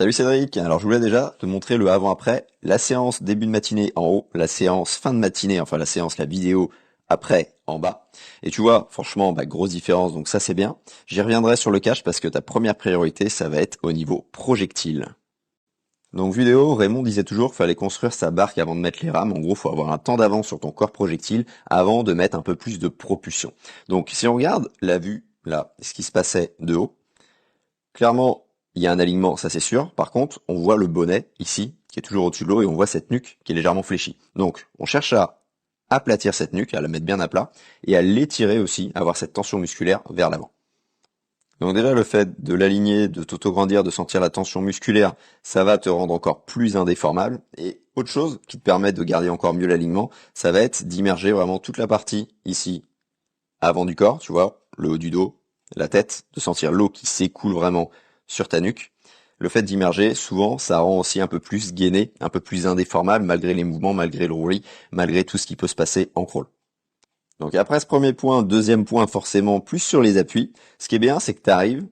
Salut Cédric, alors je voulais déjà te montrer le avant-après, la séance début de matinée en haut, la séance fin de matinée, enfin la vidéo après en bas. Et tu vois, franchement, grosse différence, donc ça c'est bien. J'y reviendrai sur le cache parce que ta première priorité, ça va être au niveau projectile. Donc vidéo, Raymond disait toujours qu'il fallait construire sa barque avant de mettre les rames. En gros, faut avoir un temps d'avance sur ton corps projectile avant de mettre un peu plus de propulsion. Donc si on regarde la vue, là, ce qui se passait de haut, clairement, il y a un alignement, ça c'est sûr. Par contre, on voit le bonnet ici, qui est toujours au-dessus de l'eau, et on voit cette nuque qui est légèrement fléchie. Donc, on cherche à aplatir cette nuque, à la mettre bien à plat, et à l'étirer aussi, à avoir cette tension musculaire vers l'avant. Donc déjà, le fait de l'aligner, de t'auto-grandir, de sentir la tension musculaire, ça va te rendre encore plus indéformable. Et autre chose qui te permet de garder encore mieux l'alignement, ça va être d'immerger vraiment toute la partie ici, avant du corps, tu vois, le haut du dos, la tête, de sentir l'eau qui s'écoule vraiment sur ta nuque. Le fait d'immerger, souvent, ça rend aussi un peu plus gainé, un peu plus indéformable, malgré les mouvements, malgré le roulis, malgré tout ce qui peut se passer en crawl. Donc après ce premier point, deuxième point, forcément, plus sur les appuis. Ce qui est bien, c'est que tu arrives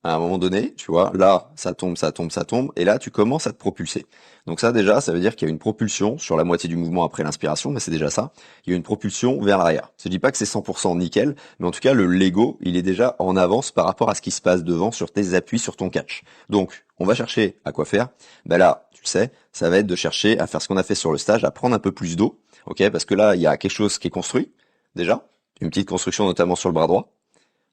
à un moment donné, tu vois, là, ça tombe, ça tombe, ça tombe, et là, tu commences à te propulser. Donc ça, déjà, ça veut dire qu'il y a une propulsion sur la moitié du mouvement après l'inspiration, mais c'est déjà ça. Il y a une propulsion vers l'arrière. Je dis pas que c'est 100% nickel, mais en tout cas, le Lego, il est déjà en avance par rapport à ce qui se passe devant sur tes appuis, sur ton catch. Donc, on va chercher à quoi faire. Ben là, tu le sais, ça va être de chercher à faire ce qu'on a fait sur le stage, à prendre un peu plus d'eau, ok, parce que là, il y a quelque chose qui est construit, déjà. Une petite construction, notamment sur le bras droit.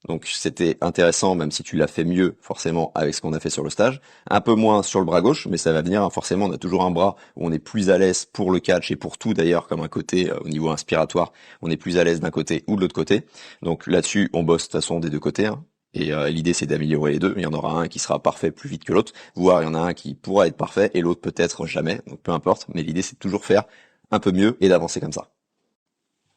Donc c'était intéressant, même si tu l'as fait mieux forcément avec ce qu'on a fait sur le stage. Un peu moins sur le bras gauche, mais ça va venir, hein. Forcément, on a toujours un bras où on est plus à l'aise pour le catch et pour tout d'ailleurs, comme un côté au niveau inspiratoire, on est plus à l'aise d'un côté ou de l'autre côté. Donc là-dessus, on bosse de toute façon des deux côtés, hein. Et l'idée c'est d'améliorer les deux. Il y en aura un qui sera parfait plus vite que l'autre, voire il y en a un qui pourra être parfait et l'autre peut-être jamais. Donc peu importe, mais l'idée c'est de toujours faire un peu mieux et d'avancer comme ça.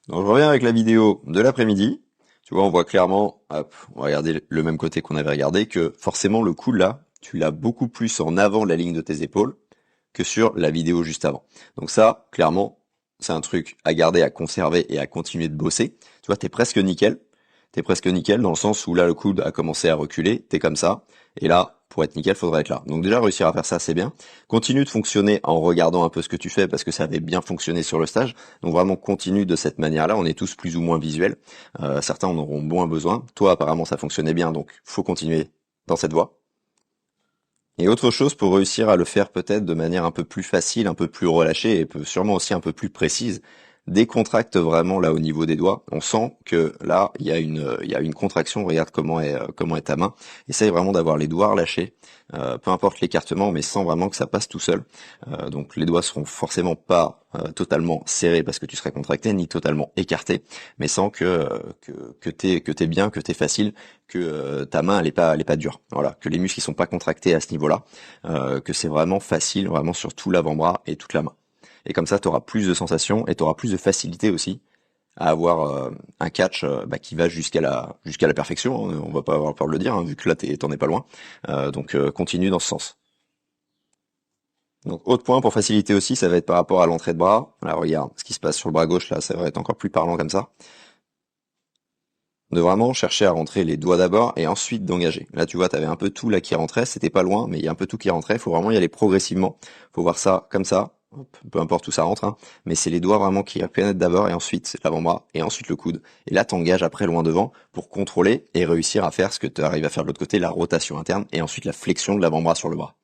Donc je reviens avec la vidéo de l'après-midi. Tu vois, on voit clairement, hop, on va regarder le même côté qu'on avait regardé, que forcément le coude là, tu l'as beaucoup plus en avant de la ligne de tes épaules que sur la vidéo juste avant. Donc ça, clairement, c'est un truc à garder, à conserver et à continuer de bosser. Tu vois, t'es presque nickel. T'es presque nickel dans le sens où là, le coude a commencé à reculer, t'es comme ça. Et là, pour être nickel, faudrait être là. Donc déjà, réussir à faire ça, c'est bien. Continue de fonctionner en regardant un peu ce que tu fais parce que ça avait bien fonctionné sur le stage. Donc vraiment, continue de cette manière-là. On est tous plus ou moins visuels. Certains en auront moins besoin. Toi, apparemment, ça fonctionnait bien, donc faut continuer dans cette voie. Et autre chose pour réussir à le faire peut-être de manière un peu plus facile, un peu plus relâchée et sûrement aussi un peu plus précise, décontracte vraiment là au niveau des doigts. On sent que là il y a une contraction. Regarde comment est ta main. Essaye vraiment d'avoir les doigts relâchés, peu importe l'écartement, mais sans vraiment que ça passe tout seul. Donc les doigts seront forcément pas totalement serrés parce que tu serais contracté, ni totalement écartés, mais sans que t'es bien, que t'es facile, que ta main elle est pas dure. Voilà, que les muscles ils sont pas contractés à ce niveau-là, que c'est vraiment facile, vraiment sur tout l'avant-bras et toute la main. Et comme ça, tu auras plus de sensations et tu auras plus de facilité aussi à avoir un catch qui va jusqu'à la perfection, hein. On va pas avoir peur de le dire, hein, vu que là t'en es pas loin. Donc continue dans ce sens. Donc autre point pour faciliter aussi, ça va être par rapport à l'entrée de bras. Là regarde, ce qui se passe sur le bras gauche là, ça va être encore plus parlant comme ça. De vraiment chercher à rentrer les doigts d'abord et ensuite d'engager. Là tu vois, tu avais un peu tout là qui rentrait, c'était pas loin, mais il y a un peu tout qui rentrait, il faut vraiment y aller progressivement. Faut voir ça comme ça, hop, peu importe où ça rentre, hein, mais c'est les doigts vraiment qui pénètrent d'abord et ensuite l'avant-bras et ensuite le coude. Et là t'engages après loin devant pour contrôler et réussir à faire ce que tu arrives à faire de l'autre côté, la rotation interne et ensuite la flexion de l'avant-bras sur le bras.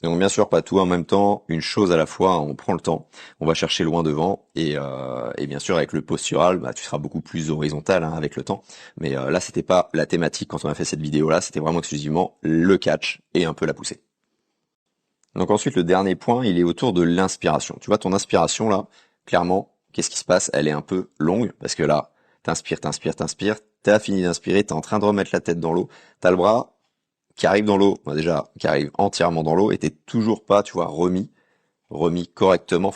Donc bien sûr pas tout en même temps, une chose à la fois, hein, on prend le temps, on va chercher loin devant et bien sûr avec le postural, tu seras beaucoup plus horizontal, hein, avec le temps. Mais là c'était pas la thématique quand on a fait cette vidéo là, c'était vraiment exclusivement le catch et un peu la poussée. Donc ensuite le dernier point, il est autour de l'inspiration. Tu vois ton inspiration là, clairement, qu'est-ce qui se passe? Elle est un peu longue parce que là, t'inspires, t'inspires, t'inspires, t'as fini d'inspirer, t'es en train de remettre la tête dans l'eau, t'as le bras qui arrive dans l'eau, déjà qui arrive entièrement dans l'eau, et t'es toujours pas, tu vois, remis correctement,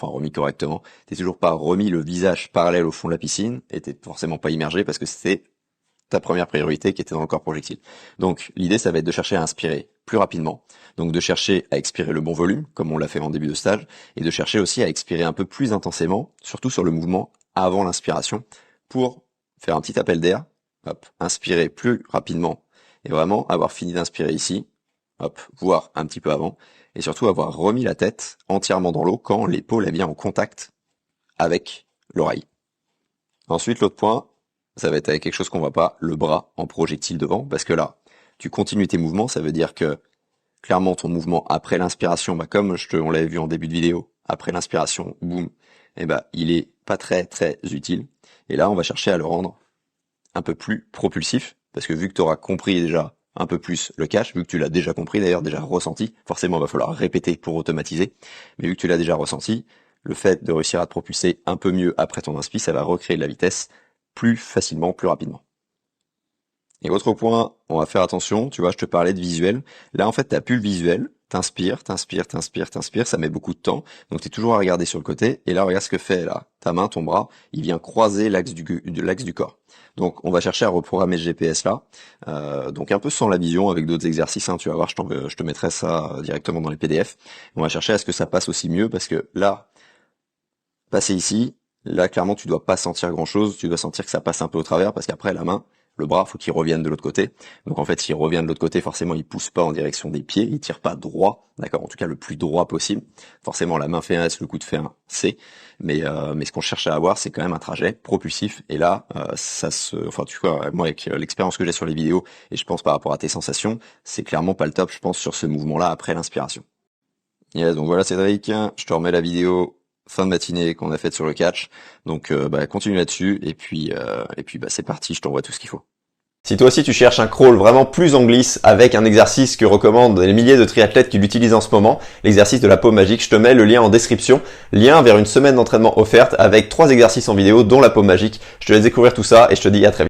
t'es toujours pas remis le visage parallèle au fond de la piscine, et t'es forcément pas immergé parce que c'était ta première priorité qui était dans le corps projectile. Donc l'idée ça va être de chercher à inspirer plus rapidement, donc de chercher à expirer le bon volume, comme on l'a fait en début de stage, et de chercher aussi à expirer un peu plus intensément, surtout sur le mouvement avant l'inspiration, pour faire un petit appel d'air, hop, inspirer plus rapidement, et vraiment avoir fini d'inspirer ici, hop, voire un petit peu avant, et surtout avoir remis la tête entièrement dans l'eau quand l'épaule est bien en contact avec l'oreille. Ensuite, l'autre point, ça va être avec quelque chose qu'on voit pas, le bras en projectile devant, parce que là, tu continues tes mouvements, ça veut dire que clairement ton mouvement après l'inspiration, comme on l'avait vu en début de vidéo, après l'inspiration, boum, il est pas très très utile. Et là, on va chercher à le rendre un peu plus propulsif, parce que vu que tu auras compris déjà un peu plus le catch, vu que tu l'as déjà compris d'ailleurs, déjà ressenti, forcément il va falloir répéter pour automatiser, mais vu que tu l'as déjà ressenti, le fait de réussir à te propulser un peu mieux après ton inspi, ça va recréer de la vitesse plus facilement, plus rapidement. Et autre point, on va faire attention, tu vois, je te parlais de visuel. Là, en fait, t'as plus le visuel, t'inspires, ça met beaucoup de temps. Donc, t'es toujours à regarder sur le côté. Et là, regarde ce que fait, là, ta main, ton bras, il vient croiser l'axe du corps. Donc, on va chercher à reprogrammer ce GPS là. Donc, un peu sans la vision, avec d'autres exercices, hein, tu vas voir, je te mettrai ça directement dans les PDF. On va chercher à ce que ça passe aussi mieux, parce que là, passer ici, là, clairement, tu dois pas sentir grand chose, tu dois sentir que ça passe un peu au travers, parce qu'après, la main, le bras, faut qu'il revienne de l'autre côté. Donc en fait, s'il revient de l'autre côté, forcément, il pousse pas en direction des pieds, il tire pas droit, d'accord, en tout cas le plus droit possible. Forcément, la main fait un S, le coude fait un C, mais ce qu'on cherche à avoir, c'est quand même un trajet propulsif. Et là, tu vois, moi avec l'expérience que j'ai sur les vidéos, et je pense par rapport à tes sensations, c'est clairement pas le top, je pense, sur ce mouvement-là après l'inspiration. Yes, donc voilà Cédric, je te remets la vidéo fin de matinée qu'on a faite sur le catch. Donc continue là-dessus et puis c'est parti, je t'envoie tout ce qu'il faut. Si toi aussi tu cherches un crawl vraiment plus en glisse avec un exercice que recommandent les milliers de triathlètes qui l'utilisent en ce moment, l'exercice de la paume magique, je te mets le lien en description, lien vers une semaine d'entraînement offerte avec 3 exercices en vidéo dont la paume magique. Je te laisse découvrir tout ça et je te dis à très vite.